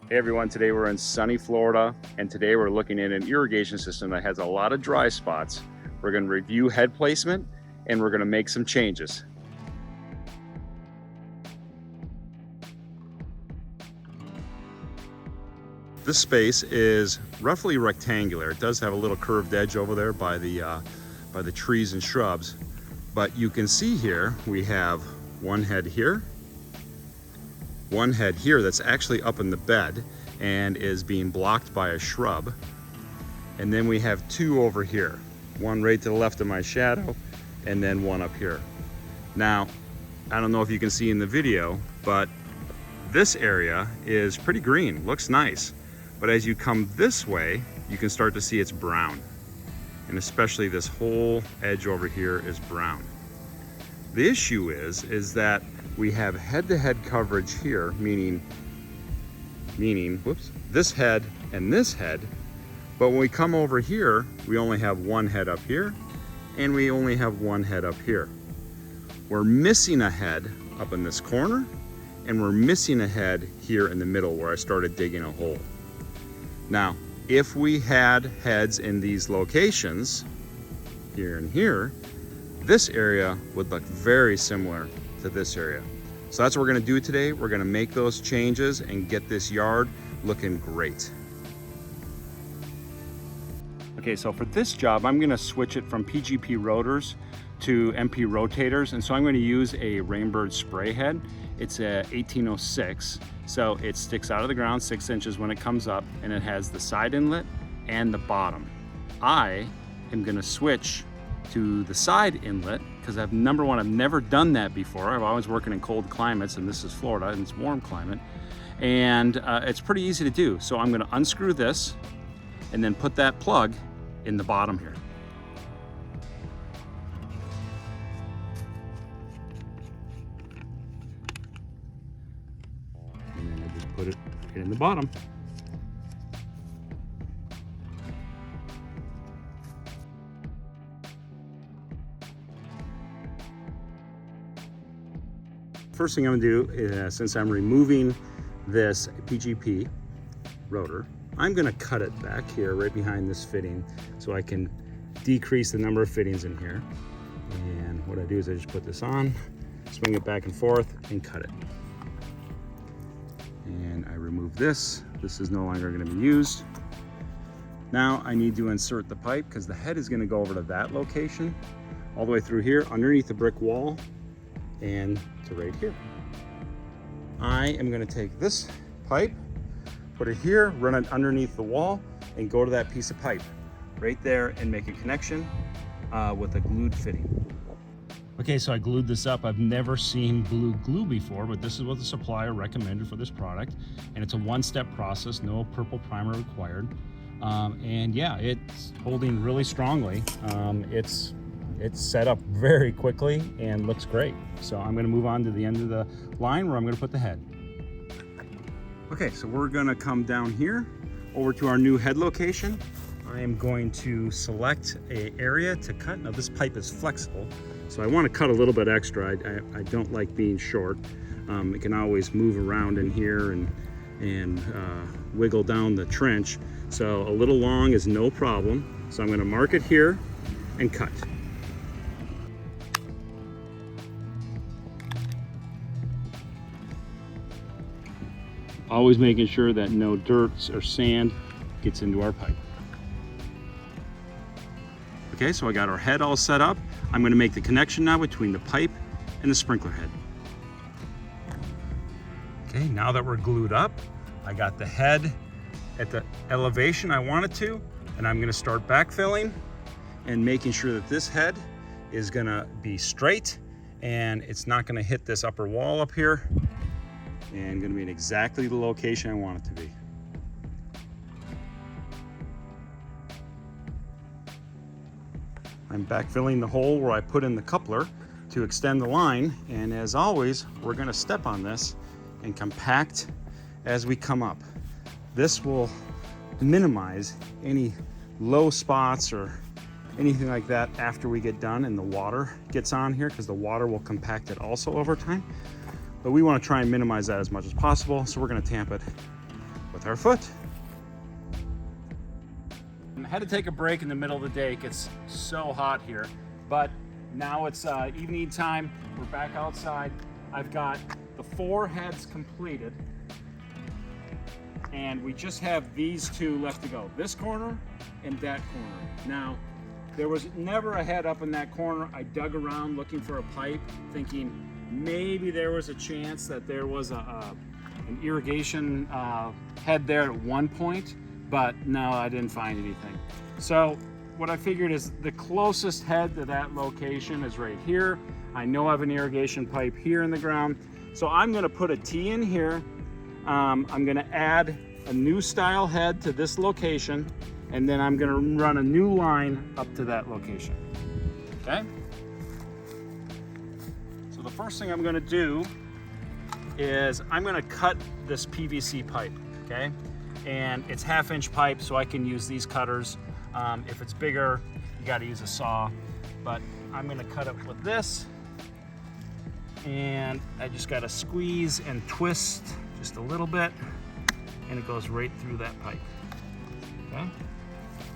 Hey everyone, today we're in sunny Florida, and today we're looking at an irrigation system that has a lot of dry spots. We're going to review head placement and we're going to make some changes. This space is roughly rectangular. It does have a little curved edge over there by the trees and shrubs, but you can see here we have one head here, one head here that's actually up in the bed and is being blocked by a shrub. And then we have two over here, one right to the left of my shadow and then one up here. Now, I don't know if you can see in the video, but this area is pretty green, looks nice. But as you come this way, you can start to see it's brown. And especially this whole edge over here is brown. The issue is that we have head-to-head coverage here, meaning this head and this head. But when we come over here, we only have one head up here and we only have one head up here. We're missing a head up in this corner and we're missing a head here in the middle where I started digging a hole. Now, if we had heads in these locations, here and here, this area would look very similar to this area. So that's what we're gonna do today. We're gonna make those changes and get this yard looking great. Okay, so for this job, I'm gonna switch it from PGP rotors to MP rotators. And so I'm gonna use a Rainbird spray head. It's a 1806. So it sticks out of the ground 6 inches when it comes up, and it has the side inlet and the bottom. I am gonna switch to the side inlet because number one, I've never done that before. I've always working in cold climates, and this is Florida and it's warm climate. And it's pretty easy to do. So I'm gonna unscrew this and then put that plug in the bottom here. And then I just put it in the bottom. First thing I'm gonna do is, since I'm removing this PGP rotor, I'm gonna cut it back here right behind this fitting so I can decrease the number of fittings in here. And what I do is I just put this on, swing it back and forth, and cut it. And I remove this. This is no longer gonna be used. Now I need to insert the pipe because the head is gonna go over to that location, all the way through here, underneath the brick wall, and to right here. I am going to take this pipe, put it here, run it underneath the wall, and go to that piece of pipe right there and make a connection with a glued fitting. Okay, so I glued this up. I've never seen blue glue before, but this is what the supplier recommended for this product. And it's a one-step process, no purple primer required. And yeah, it's holding really strongly. It's set up very quickly and looks great. So I'm gonna move on to the end of the line where I'm gonna put the head. Okay, so we're gonna come down here over to our new head location. I am going to select an area to cut. Now this pipe is flexible, so I wanna cut a little bit extra. I don't like being short. It can always move around in here and wiggle down the trench. So a little long is no problem. So I'm gonna mark it here and cut. Always making sure that no dirt or sand gets into our pipe. Okay, so I got our head all set up. I'm going to make the connection now between the pipe and the sprinkler head. Okay, now that we're glued up, I got the head at the elevation I want it to, and I'm going to start backfilling and making sure that this head is going to be straight and it's not going to hit this upper wall up here, and going to be in exactly the location I want it to be. I'm backfilling the hole where I put in the coupler to extend the line, and as always, we're going to step on this and compact as we come up. This will minimize any low spots or anything like that after we get done and the water gets on here, because the water will compact it also over time. But we want to try and minimize that as much as possible, so we're going to tamp it with our foot. I had to take a break in the middle of the day. It gets so hot here, but now it's evening time. We're back outside. I've got the 4 heads completed, and we just have these 2 left to go. This corner and that corner. Now, there was never a head up in that corner. I dug around looking for a pipe, thinking maybe there was a chance that there was an irrigation head there at one point, but no, I didn't find anything. So what I figured is the closest head to that location is right here. I know I have an irrigation pipe here in the ground. So I'm gonna put a T in here. I'm gonna add a new style head to this location, and then I'm gonna run a new line up to that location, okay? So the first thing I'm gonna do is I'm gonna cut this PVC pipe, okay? And it's 1/2-inch pipe, so I can use these cutters. If it's bigger, you gotta use a saw, but I'm gonna cut it with this. And I just gotta squeeze and twist just a little bit, and it goes right through that pipe, okay?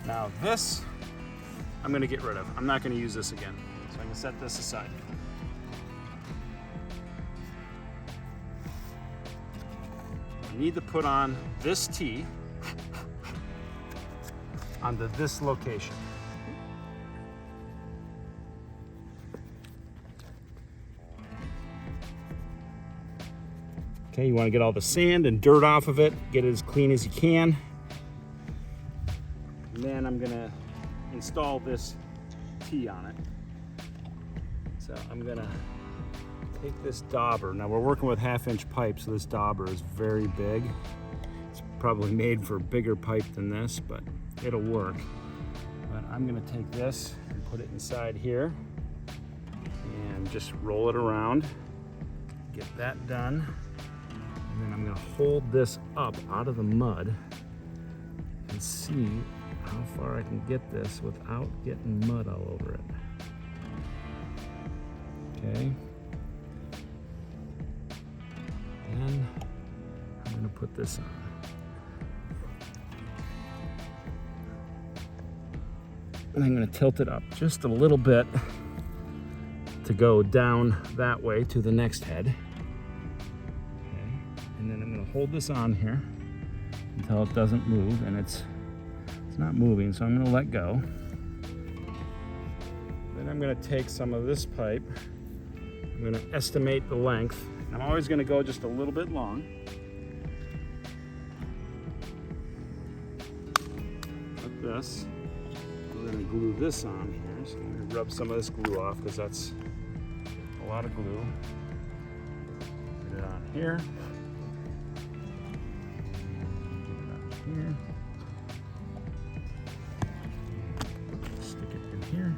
Now this, I'm gonna get rid of. I'm not gonna use this again. So I'm gonna set this aside. I need to put on this T onto this location. Okay, you wanna get all the sand and dirt off of it, get it as clean as you can. And then I'm gonna install this T on it. So I'm gonna take this dauber. Now we're working with 1/2-inch pipe, so this dauber is very big. It's probably made for a bigger pipe than this, but it'll work. But I'm gonna take this and put it inside here and just roll it around. Get that done. And then I'm gonna hold this up out of the mud and see how far I can get this without getting mud all over it. Okay. And I'm gonna put this on. And I'm gonna tilt it up just a little bit to go down that way to the next head. Okay. And then I'm gonna hold this on here until it doesn't move, and it's not moving, so I'm gonna let go. Then I'm gonna take some of this pipe. I'm gonna estimate the length. I'm always gonna go just a little bit long. Like this. We're gonna glue this on here. So I'm gonna rub some of this glue off because that's a lot of glue. Get it on here. Get it on here. Stick it in here.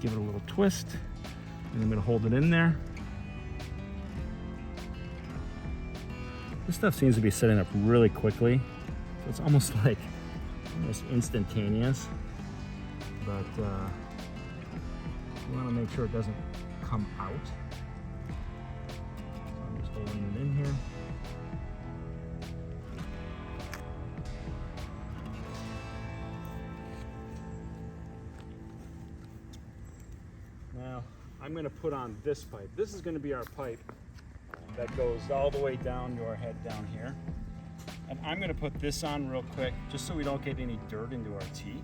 Give it a little twist. And I'm gonna hold it in there. This stuff seems to be setting up really quickly. So it's almost instantaneous. But you wanna make sure it doesn't come out. So I'm just holding it in here. Now, I'm gonna put on this pipe. This is gonna be our pipe that goes all the way down to our head down here. And I'm gonna put this on real quick, just so we don't get any dirt into our tea.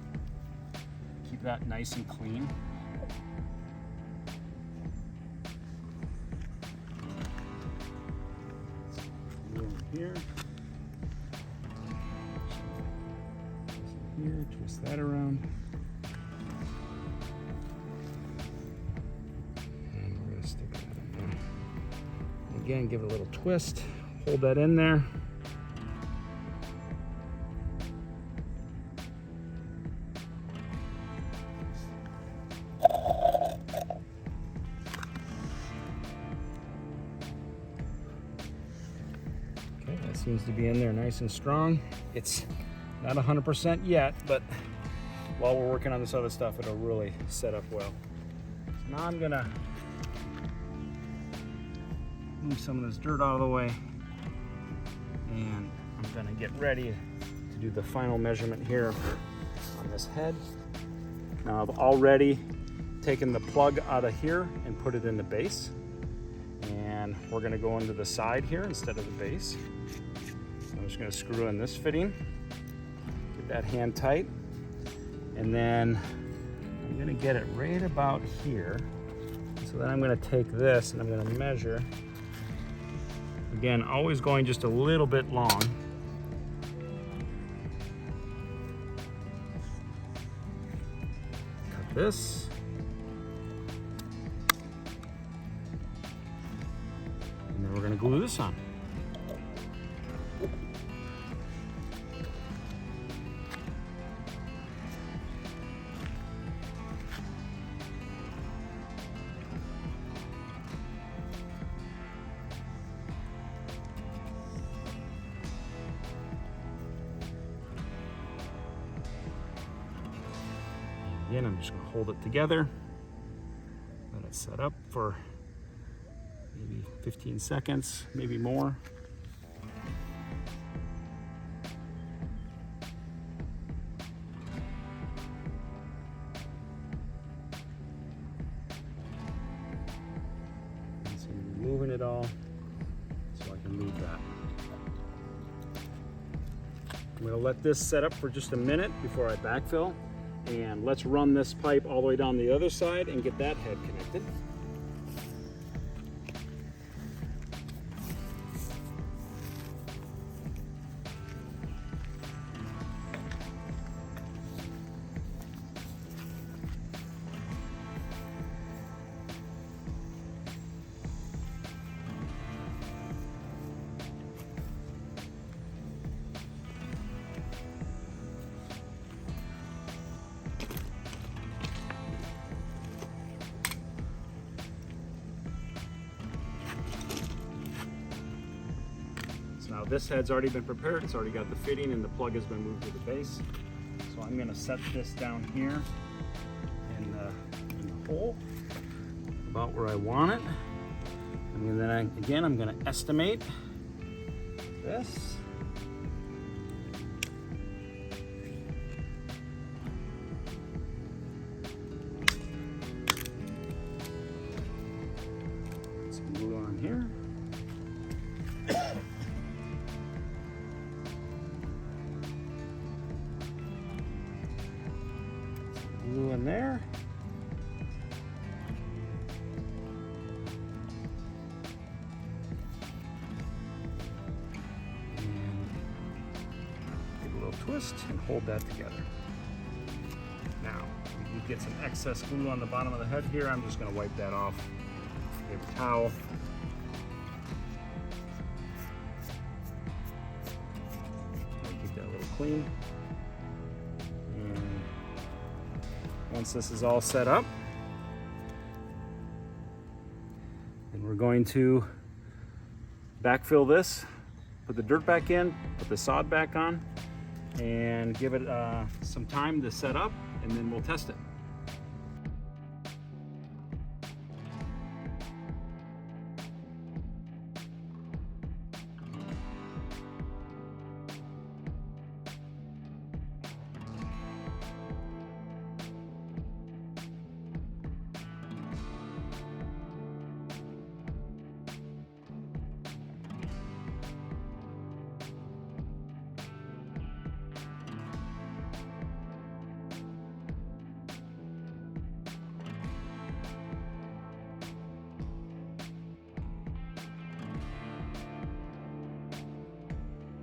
Keep that nice and clean. Here. Here, twist that around. And we're gonna stick that in there. Again, give it a little twist, hold that in there. Okay, that seems to be in there nice and strong. It's not 100% yet, but while we're working on this other stuff, it'll really set up well. So now I'm gonna move some of this dirt out of the way, and I'm I'm gonna get ready to do the final measurement here on this head. Now I've already taken the plug out of here and put it in the base. And we're gonna go into the side here instead of the base. So I'm just gonna screw in this fitting, get that hand tight, and then I'm gonna get it right about here. So then I'm gonna take this and I'm gonna measure. Again, always going just a little bit long. Cut this. And then we're gonna glue this on. Again, I'm just going to hold it together, let it set up for maybe 15 seconds, maybe more. And so I'm removing it all so I can move that. I'm going to let this set up for just a minute before I backfill. And let's run this pipe all the way down the other side and get that head connected. Now this head's already been prepared, it's already got the fitting and the plug has been moved to the base. So I'm gonna set this down here in the hole, about where I want it. And then again, I'm gonna estimate this. Some glue on here. Glue in there. And give a little twist and hold that together. Now, if you get some excess glue on the bottom of the head here, I'm just going to wipe that off with a towel. Keep that a little clean. Once this is all set up, then we're going to backfill this, put the dirt back in, put the sod back on, and give it some time to set up, and then we'll test it.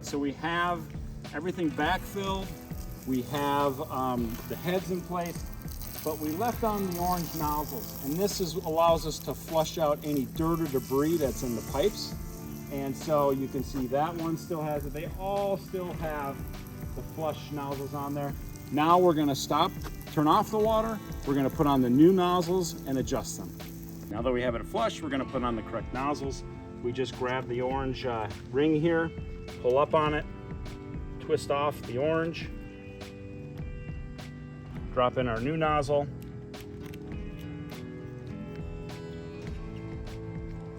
So we have everything backfilled, we have the heads in place, but we left on the orange nozzles, and this allows us to flush out any dirt or debris that's in the pipes. And so you can see that one still has it. They all still have the flush nozzles on there. Now we're gonna stop, turn off the water, we're gonna put on the new nozzles and adjust them. Now that we have it flush, we're gonna put on the correct nozzles. We just grab the orange ring here, pull up on it, twist off the orange, drop in our new nozzle,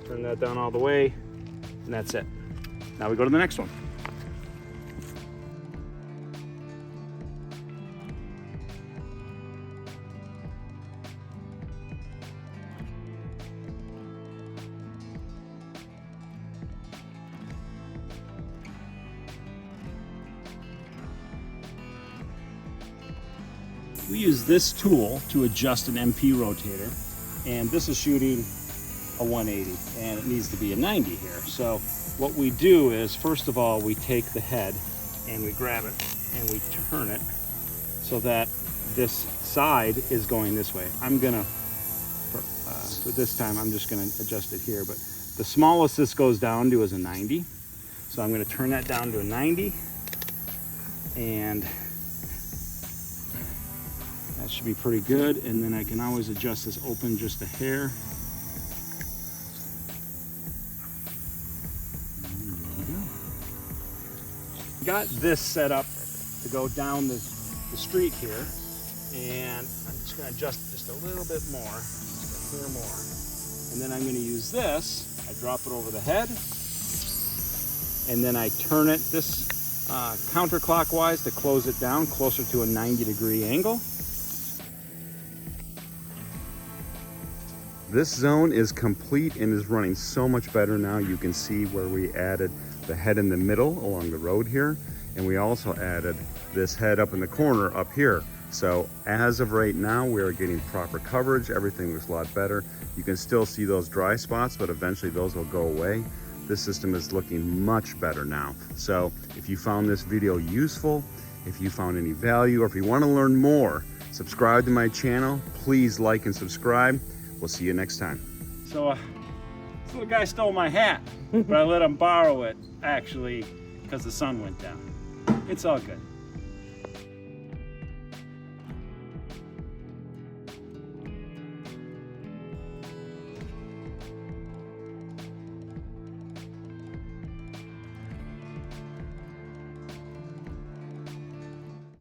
turn that down all the way, and that's it. Now we go to the next one. we use this tool to adjust an MP rotator, and this is shooting a 180 and it needs to be a 90 here. So what we do is, first of all, we take the head and we grab it and we turn it so that this side is going this way. I'm gonna, for this time, I'm just gonna adjust it here, but the smallest this goes down to is a 90. So I'm gonna turn that down to a 90, and that should be pretty good. And then I can always adjust this open just a hair. Got this set up to go down the street here, and I'm just going to adjust it just a little bit more, just a hair more, and then I'm going to use this. I drop it over the head, and then I turn it this counterclockwise to close it down closer to a 90-degree angle. This zone is complete and is running so much better now. You can see where we added the head in the middle along the road here, and we also added this head up in the corner up here. So as of right now, we are getting proper coverage. Everything looks a lot better. You can still see those dry spots, but eventually those will go away. This system is looking much better now. So if you found this video useful, if you found any value, or if you want to learn more, subscribe to my channel. Please like and subscribe. We'll see you next time. So this little guy stole my hat, but I let him borrow it, actually, because the sun went down. It's all good.